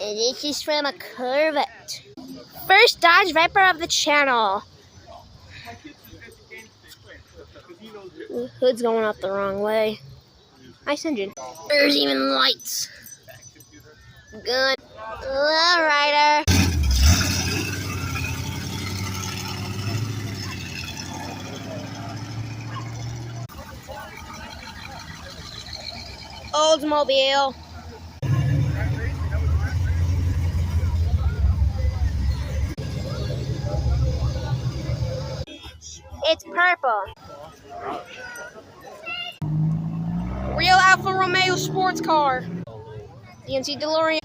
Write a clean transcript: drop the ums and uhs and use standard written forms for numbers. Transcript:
And this is from a Corvette. First Dodge Viper of the channel. The hood's going up the wrong way. Nice engine. There's even lights. Good. Lowrider. Oldsmobile. It's purple. Real Alfa Romeo sports car. DNC DeLorean.